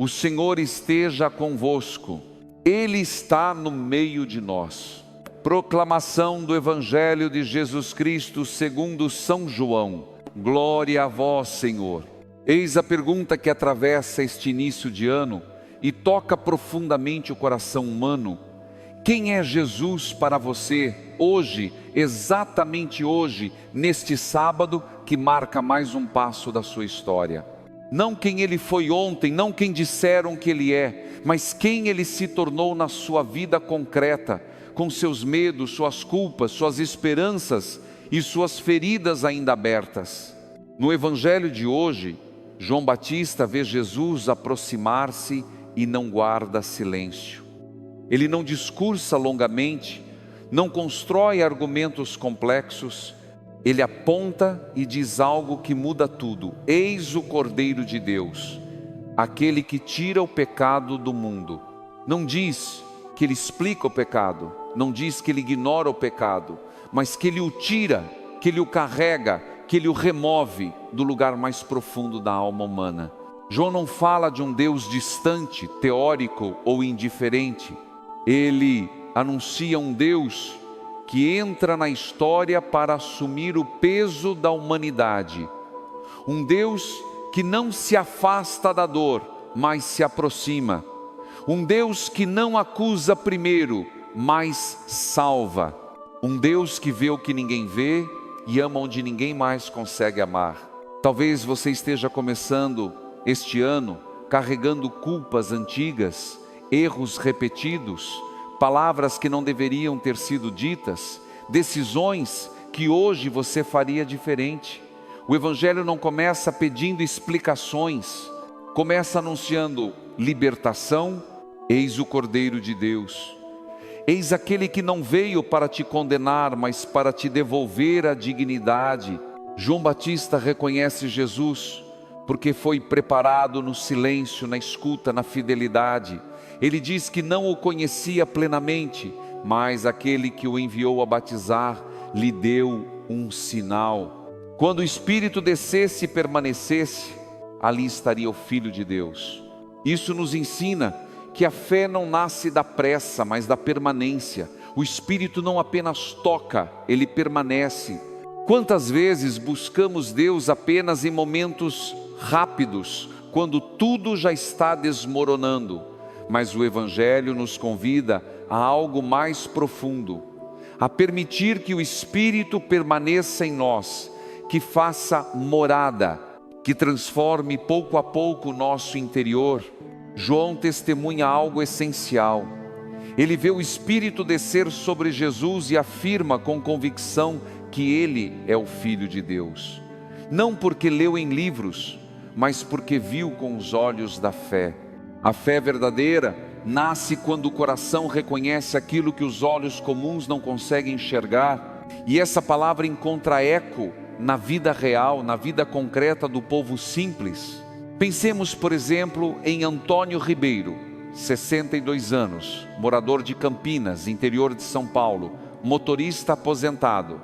O Senhor esteja convosco, Ele está no meio de nós. Proclamação do Evangelho de Jesus Cristo segundo São João. Glória a vós, Senhor. Eis a pergunta que atravessa este início de ano e toca profundamente o coração humano. Quem é Jesus para você hoje, exatamente hoje, neste sábado que marca mais um passo da sua história? Não quem Ele foi ontem, não quem disseram que Ele é, mas quem Ele se tornou na sua vida concreta, com seus medos, suas culpas, suas esperanças e suas feridas ainda abertas. No Evangelho de hoje, João Batista vê Jesus aproximar-se e não guarda silêncio. Ele não discursa longamente, não constrói argumentos complexos, ele aponta e diz algo que muda tudo. Eis o Cordeiro de Deus, aquele que tira o pecado do mundo. Não diz que ele explica o pecado, não diz que ele ignora o pecado, mas que ele o tira, que ele o carrega, que ele o remove do lugar mais profundo da alma humana. João não fala de um Deus distante, teórico ou indiferente. Ele anuncia um Deus que entra na história para assumir o peso da humanidade. Um Deus que não se afasta da dor, mas se aproxima. Um Deus que não acusa primeiro, mas salva. Um Deus que vê o que ninguém vê e ama onde ninguém mais consegue amar. Talvez você esteja começando este ano carregando culpas antigas, erros repetidos, palavras que não deveriam ter sido ditas, decisões que hoje você faria diferente. O Evangelho não começa pedindo explicações, começa anunciando libertação. Eis o Cordeiro de Deus. Eis aquele que não veio para te condenar, mas para te devolver a dignidade. João Batista reconhece Jesus porque foi preparado no silêncio, na escuta, na fidelidade. Ele diz que não o conhecia plenamente, mas aquele que o enviou a batizar lhe deu um sinal. Quando o Espírito descesse e permanecesse, ali estaria o Filho de Deus. Isso nos ensina que a fé não nasce da pressa, mas da permanência. O Espírito não apenas toca, ele permanece. Quantas vezes buscamos Deus apenas em momentos rápidos, quando tudo já está desmoronando? Mas o Evangelho nos convida a algo mais profundo, a permitir que o Espírito permaneça em nós, que faça morada, que transforme pouco a pouco o nosso interior. João testemunha algo essencial. Ele vê o Espírito descer sobre Jesus e afirma com convicção que Ele é o Filho de Deus. Não porque leu em livros, mas porque viu com os olhos da fé. A fé verdadeira nasce quando o coração reconhece aquilo que os olhos comuns não conseguem enxergar. E essa palavra encontra eco na vida real, na vida concreta do povo simples. Pensemos, por exemplo, em Antônio Ribeiro, 62 anos, morador de Campinas, interior de São Paulo, motorista aposentado.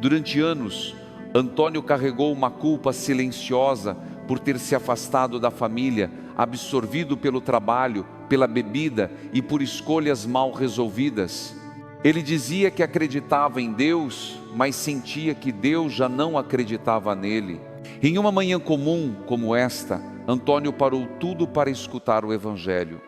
Durante anos, Antônio carregou uma culpa silenciosa por ter se afastado da família, absorvido pelo trabalho, pela bebida e por escolhas mal resolvidas. Ele dizia que acreditava em Deus, mas sentia que Deus já não acreditava nele. Em uma manhã comum como esta, Antônio parou tudo para escutar o Evangelho.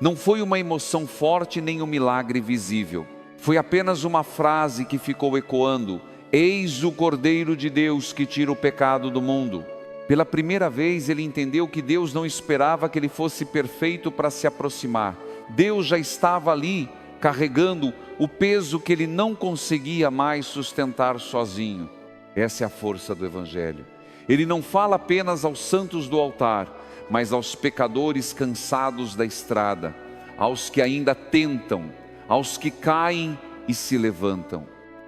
Não foi uma emoção forte nem um milagre visível. Foi apenas uma frase que ficou ecoando: eis o Cordeiro de Deus que tira o pecado do mundo. Pela primeira vez ele entendeu que Deus não esperava que ele fosse perfeito para se aproximar. Deus já estava ali, carregando o peso que ele não conseguia mais sustentar sozinho. Essa é a força do Evangelho. Ele não fala apenas aos santos do altar, mas aos pecadores cansados da estrada, aos que ainda tentam, aos que caem e se levantam,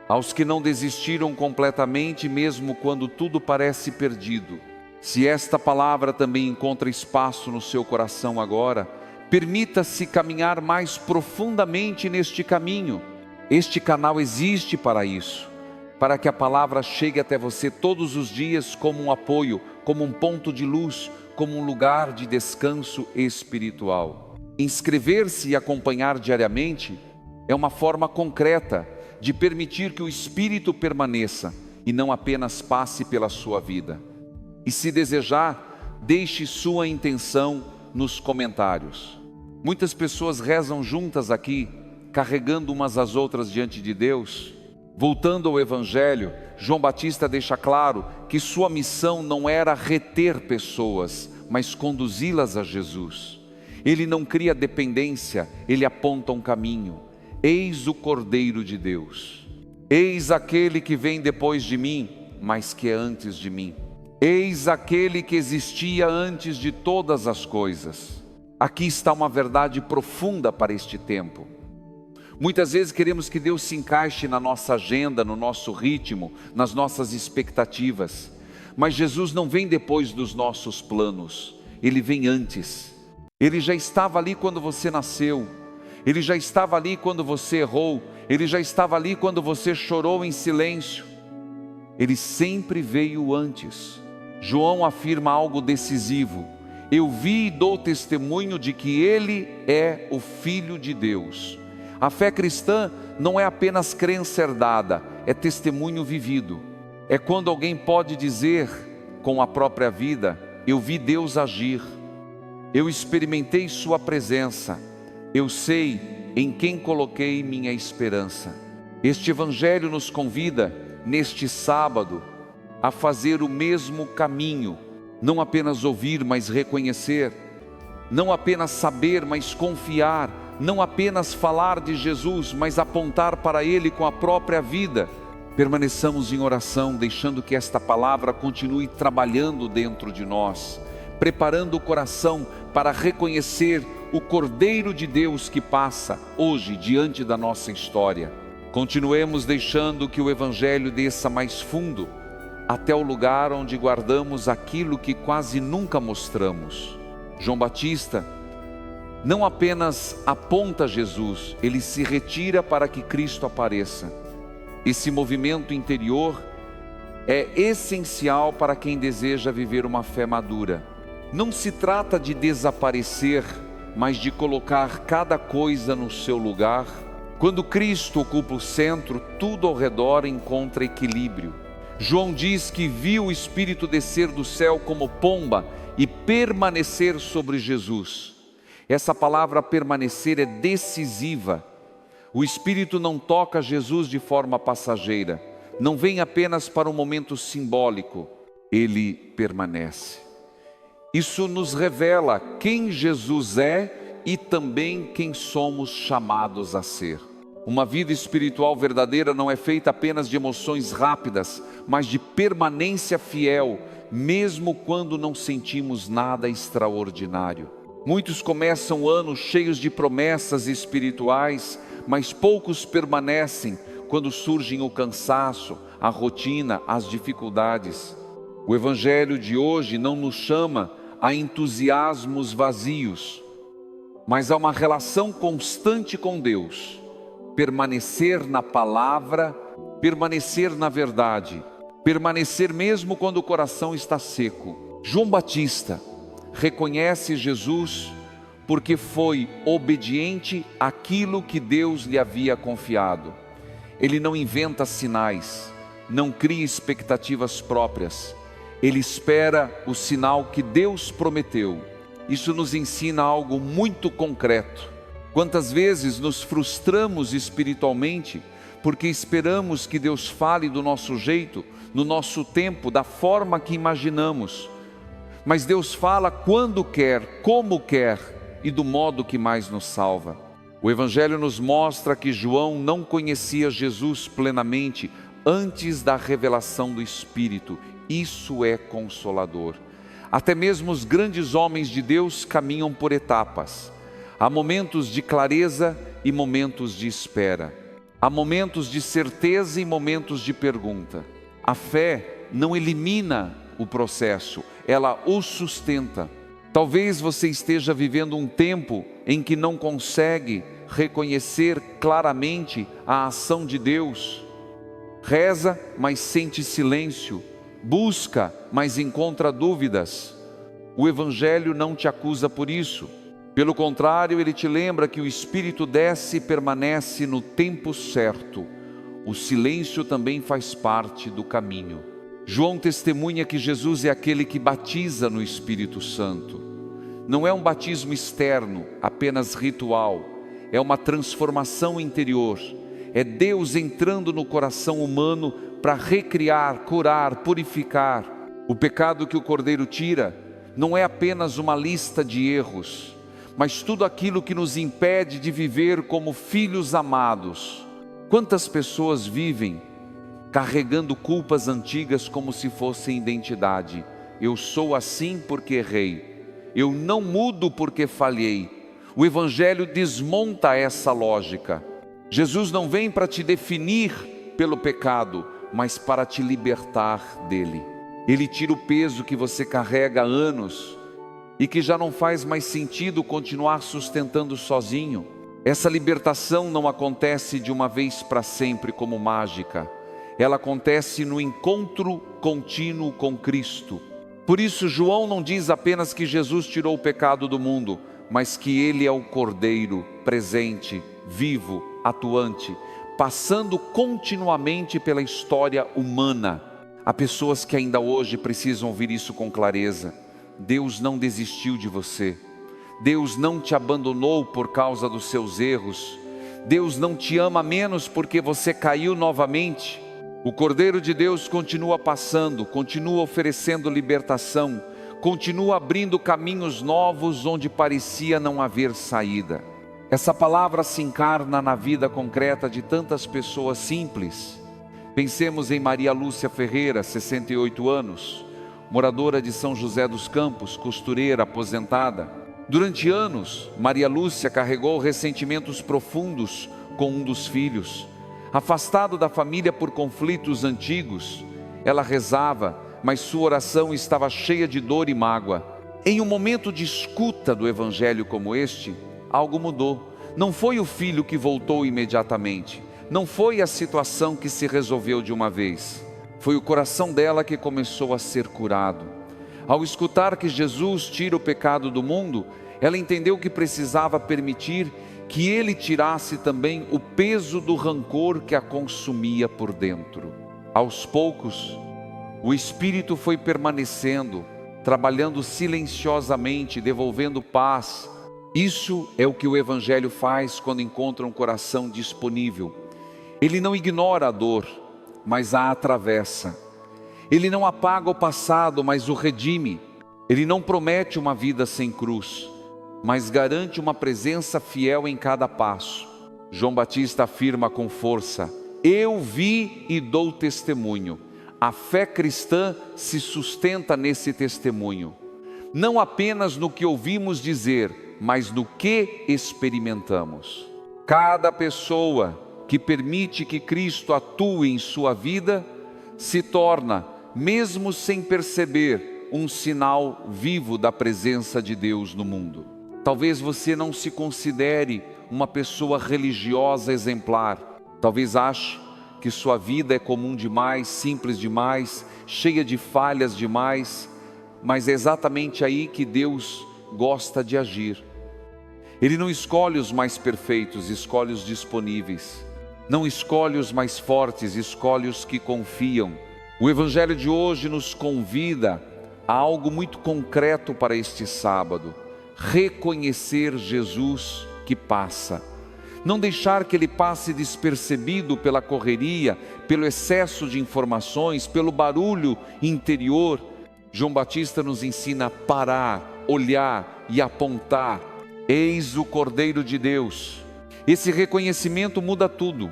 aos que não desistiram completamente mesmo quando tudo parece perdido. Se esta palavra também encontra espaço no seu coração agora, permita-se caminhar mais profundamente neste caminho. Este canal existe para isso, para que a palavra chegue até você todos os dias como um apoio, como um ponto de luz, como um lugar de descanso espiritual. Inscrever-se e acompanhar diariamente é uma forma concreta de permitir que o Espírito permaneça e não apenas passe pela sua vida. E se desejar, deixe sua intenção nos comentários. Muitas pessoas rezam juntas aqui, carregando umas às outras diante de Deus. Voltando ao Evangelho, João Batista deixa claro que sua missão não era reter pessoas, mas conduzi-las a Jesus. Ele não cria dependência, ele aponta um caminho. Eis o Cordeiro de Deus. Eis aquele que vem depois de mim, mas que é antes de mim. Eis aquele que existia antes de todas as coisas. Aqui está uma verdade profunda para este tempo. Muitas vezes queremos que Deus se encaixe na nossa agenda, no nosso ritmo, nas nossas expectativas. Mas Jesus não vem depois dos nossos planos, Ele vem antes. Ele já estava ali quando você nasceu, Ele já estava ali quando você errou, Ele já estava ali quando você chorou em silêncio. Ele sempre veio antes. João afirma algo decisivo: eu vi e dou testemunho de que Ele é o Filho de Deus. A fé cristã não é apenas crença herdada, é testemunho vivido. É quando alguém pode dizer com a própria vida: eu vi Deus agir, eu experimentei sua presença, eu sei em quem coloquei minha esperança. Este Evangelho nos convida, neste sábado, a fazer o mesmo caminho, não apenas ouvir, mas reconhecer, não apenas saber, mas confiar, não apenas falar de Jesus, mas apontar para Ele com a própria vida. Permaneçamos em oração, deixando que esta palavra continue trabalhando dentro de nós, preparando o coração para reconhecer o Cordeiro de Deus que passa hoje diante da nossa história. Continuemos deixando que o Evangelho desça mais fundo, até o lugar onde guardamos aquilo que quase nunca mostramos. João Batista não apenas aponta Jesus, ele se retira para que Cristo apareça. Esse movimento interior é essencial para quem deseja viver uma fé madura. Não se trata de desaparecer, mas de colocar cada coisa no seu lugar. Quando Cristo ocupa o centro, tudo ao redor encontra equilíbrio. João diz que viu o Espírito descer do céu como pomba e permanecer sobre Jesus. Essa palavra permanecer é decisiva. O Espírito não toca Jesus de forma passageira, não vem apenas para um momento simbólico, ele permanece. Isso nos revela quem Jesus é e também quem somos chamados a ser. Uma vida espiritual verdadeira não é feita apenas de emoções rápidas, mas de permanência fiel, mesmo quando não sentimos nada extraordinário. Muitos começam o ano cheios de promessas espirituais, mas poucos permanecem quando surgem o cansaço, a rotina, as dificuldades. O Evangelho de hoje não nos chama a entusiasmos vazios, mas a uma relação constante com Deus. Permanecer na palavra, permanecer na verdade, permanecer mesmo quando o coração está seco. João Batista reconhece Jesus porque foi obediente àquilo que Deus lhe havia confiado. Ele não inventa sinais, não cria expectativas próprias. Ele espera o sinal que Deus prometeu. Isso nos ensina algo muito concreto. Quantas vezes nos frustramos espiritualmente porque esperamos que Deus fale do nosso jeito, no nosso tempo, da forma que imaginamos. Mas Deus fala quando quer, como quer e do modo que mais nos salva. O Evangelho nos mostra que João não conhecia Jesus plenamente antes da revelação do Espírito. Isso é consolador. Até mesmo os grandes homens de Deus caminham por etapas. Há momentos de clareza e momentos de espera. Há momentos de certeza e momentos de pergunta. A fé não elimina o processo, ela o sustenta. Talvez você esteja vivendo um tempo em que não consegue reconhecer claramente a ação de Deus. Reza, mas sente silêncio. Busca, mas encontra dúvidas. O Evangelho não te acusa por isso. Pelo contrário, ele te lembra que o Espírito desce e permanece no tempo certo. O silêncio também faz parte do caminho. João testemunha que Jesus é aquele que batiza no Espírito Santo. Não é um batismo externo, apenas ritual. É uma transformação interior. É Deus entrando no coração humano para recriar, curar, purificar. O pecado que o Cordeiro tira não é apenas uma lista de erros, mas tudo aquilo que nos impede de viver como filhos amados. Quantas pessoas vivem carregando culpas antigas como se fossem identidade? Eu sou assim porque errei. Eu não mudo porque falhei. O Evangelho desmonta essa lógica. Jesus não vem para te definir pelo pecado, mas para te libertar dele. Ele tira o peso que você carrega há anos e que já não faz mais sentido continuar sustentando sozinho. Essa libertação não acontece de uma vez para sempre como mágica. Ela acontece no encontro contínuo com Cristo. Por isso, João não diz apenas que Jesus tirou o pecado do mundo, mas que ele é o Cordeiro presente, vivo, atuante, passando continuamente pela história humana. Há pessoas que ainda hoje precisam ouvir isso com clareza. Deus não desistiu de você. Deus não te abandonou por causa dos seus erros. Deus não te ama menos porque você caiu novamente. O Cordeiro de Deus continua passando, continua oferecendo libertação, continua abrindo caminhos novos onde parecia não haver saída. Essa palavra se encarna na vida concreta de tantas pessoas simples. Pensemos em Maria Lúcia Ferreira, 68 anos, moradora de São José dos Campos, costureira aposentada. Durante anos, Maria Lúcia carregou ressentimentos profundos com um dos filhos. Afastado da família por conflitos antigos, ela rezava, mas sua oração estava cheia de dor e mágoa. Em um momento de escuta do Evangelho como este, algo mudou. Não foi o filho que voltou imediatamente. Não foi a situação que se resolveu de uma vez. Foi o coração dela que começou a ser curado. Ao escutar que Jesus tira o pecado do mundo, ela entendeu que precisava permitir que ele tirasse também o peso do rancor que a consumia por dentro. Aos poucos, o Espírito foi permanecendo, trabalhando silenciosamente, devolvendo paz. Isso é o que o Evangelho faz quando encontra um coração disponível. Ele não ignora a dor, mas a atravessa. Ele não apaga o passado, mas o redime. Ele não promete uma vida sem cruz, mas garante uma presença fiel em cada passo. João Batista afirma com força: eu vi e dou testemunho. A fé cristã se sustenta nesse testemunho, não apenas no que ouvimos dizer, mas no que experimentamos. Cada pessoa que permite que Cristo atue em sua vida se torna, mesmo sem perceber, um sinal vivo da presença de Deus no mundo. Talvez você não se considere uma pessoa religiosa exemplar. Talvez ache que sua vida é comum demais, simples demais, cheia de falhas demais. Mas é exatamente aí que Deus gosta de agir. Ele não escolhe os mais perfeitos, escolhe os disponíveis. Não escolhe os mais fortes, escolhe os que confiam. O Evangelho de hoje nos convida a algo muito concreto para este sábado. Reconhecer Jesus que passa. Não deixar que ele passe despercebido pela correria, pelo excesso de informações, pelo barulho interior. João Batista nos ensina a parar, olhar e apontar. Eis o Cordeiro de Deus. Esse reconhecimento muda tudo.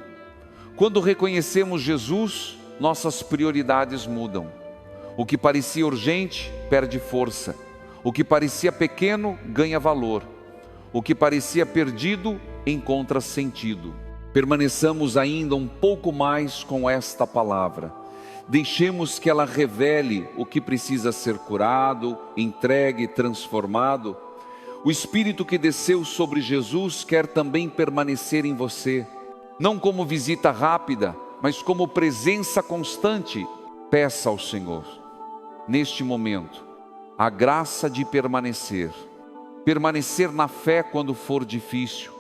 Quando reconhecemos Jesus, nossas prioridades mudam. O que parecia urgente perde força. O que parecia pequeno ganha valor. O que parecia perdido encontra sentido. Permaneçamos ainda um pouco mais com esta palavra. Deixemos que ela revele o que precisa ser curado, entregue, transformado. O Espírito que desceu sobre Jesus quer também permanecer em você. Não como visita rápida, mas como presença constante. Peça ao Senhor, neste momento, a graça de permanecer. Permanecer na fé quando for difícil.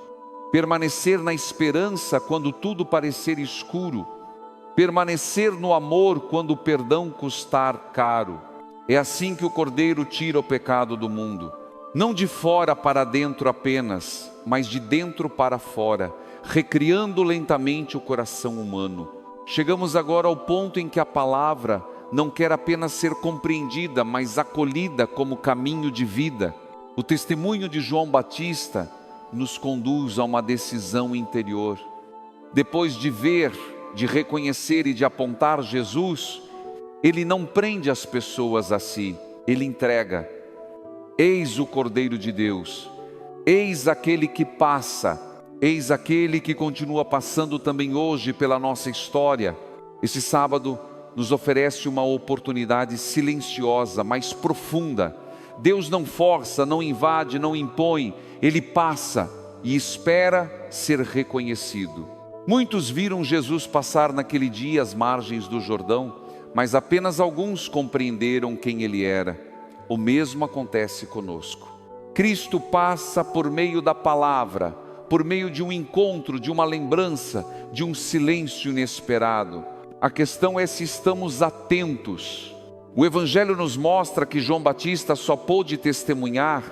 Permanecer na esperança quando tudo parecer escuro. Permanecer no amor quando o perdão custar caro. É assim que o Cordeiro tira o pecado do mundo. Não de fora para dentro apenas, mas de dentro para fora, recriando lentamente o coração humano. Chegamos agora ao ponto em que a palavra não quer apenas ser compreendida, mas acolhida como caminho de vida. O testemunho de João Batista nos conduz a uma decisão interior. Depois de ver, de reconhecer e de apontar Jesus, ele não prende as pessoas a si, ele entrega. Eis o Cordeiro de Deus, eis aquele que passa, eis aquele que continua passando também hoje pela nossa história. Esse sábado nos oferece uma oportunidade silenciosa, mas profunda. Deus não força, não invade, não impõe, ele passa e espera ser reconhecido. Muitos viram Jesus passar naquele dia às margens do Jordão, mas apenas alguns compreenderam quem ele era. O mesmo acontece conosco. Cristo passa por meio da palavra, por meio de um encontro, de uma lembrança, de um silêncio inesperado. A questão é se estamos atentos. O Evangelho nos mostra que João Batista só pôde testemunhar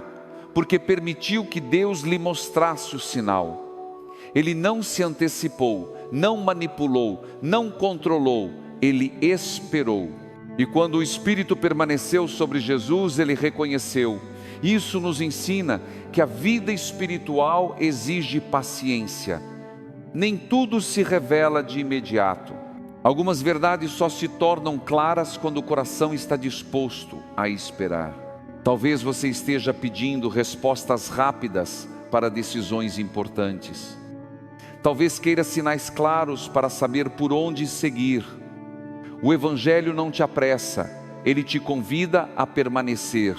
porque permitiu que Deus lhe mostrasse o sinal. Ele não se antecipou, não manipulou, não controlou, ele esperou. E quando o Espírito permaneceu sobre Jesus, ele reconheceu. Isso nos ensina que a vida espiritual exige paciência. Nem tudo se revela de imediato. Algumas verdades só se tornam claras quando o coração está disposto a esperar. Talvez você esteja pedindo respostas rápidas para decisões importantes. Talvez queira sinais claros para saber por onde seguir. O Evangelho não te apressa, ele te convida a permanecer,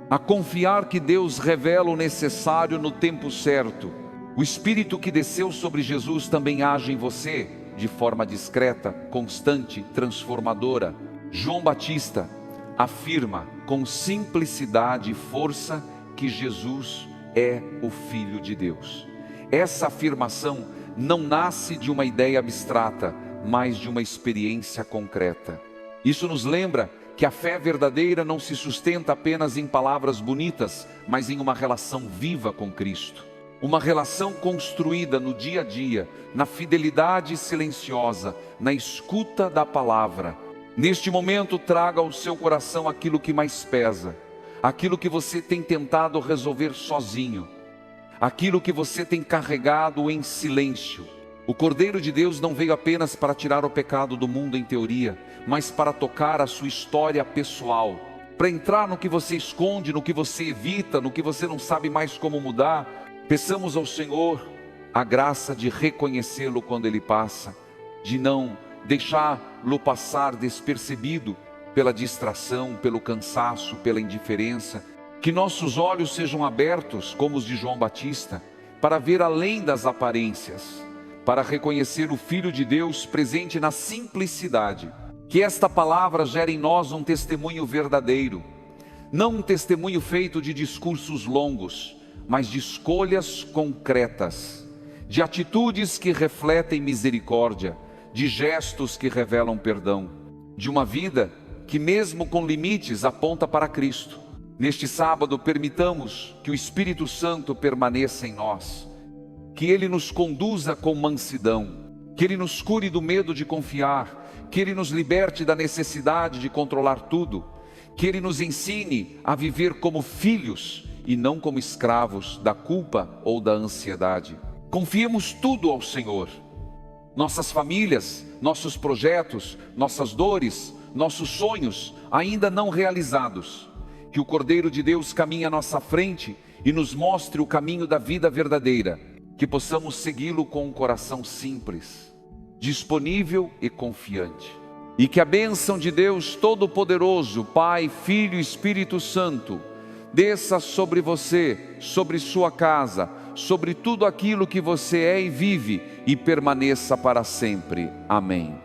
a confiar que Deus revela o necessário no tempo certo. O Espírito que desceu sobre Jesus também age em você, de forma discreta, constante, transformadora. João Batista afirma com simplicidade e força que Jesus é o Filho de Deus. Essa afirmação não nasce de uma ideia abstrata, mas de uma experiência concreta. Isso nos lembra que a fé verdadeira não se sustenta apenas em palavras bonitas, mas em uma relação viva com Cristo. Uma relação construída no dia a dia, na fidelidade silenciosa, na escuta da palavra. Neste momento, traga ao seu coração aquilo que mais pesa, aquilo que você tem tentado resolver sozinho, aquilo que você tem carregado em silêncio. O Cordeiro de Deus não veio apenas para tirar o pecado do mundo em teoria, mas para tocar a sua história pessoal, para entrar no que você esconde, no que você evita, no que você não sabe mais como mudar. Peçamos ao Senhor a graça de reconhecê-lo quando ele passa, de não deixá-lo passar despercebido pela distração, pelo cansaço, pela indiferença. Que nossos olhos sejam abertos, como os de João Batista, para ver além das aparências, para reconhecer o Filho de Deus presente na simplicidade. Que esta palavra gere em nós um testemunho verdadeiro, não um testemunho feito de discursos longos, mas de escolhas concretas, de atitudes que refletem misericórdia, de gestos que revelam perdão, de uma vida que mesmo com limites aponta para Cristo. Neste sábado, permitamos que o Espírito Santo permaneça em nós, que Ele nos conduza com mansidão, que Ele nos cure do medo de confiar, que Ele nos liberte da necessidade de controlar tudo, que Ele nos ensine a viver como filhos e não como escravos da culpa ou da ansiedade. Confiemos tudo ao Senhor, nossas famílias, nossos projetos, nossas dores, nossos sonhos ainda não realizados. Que o Cordeiro de Deus caminhe à nossa frente e nos mostre o caminho da vida verdadeira, que possamos segui-lo com um coração simples, disponível e confiante. E que a bênção de Deus Todo-Poderoso, Pai, Filho e Espírito Santo, desça sobre você, sobre sua casa, sobre tudo aquilo que você é e vive, e permaneça para sempre. Amém.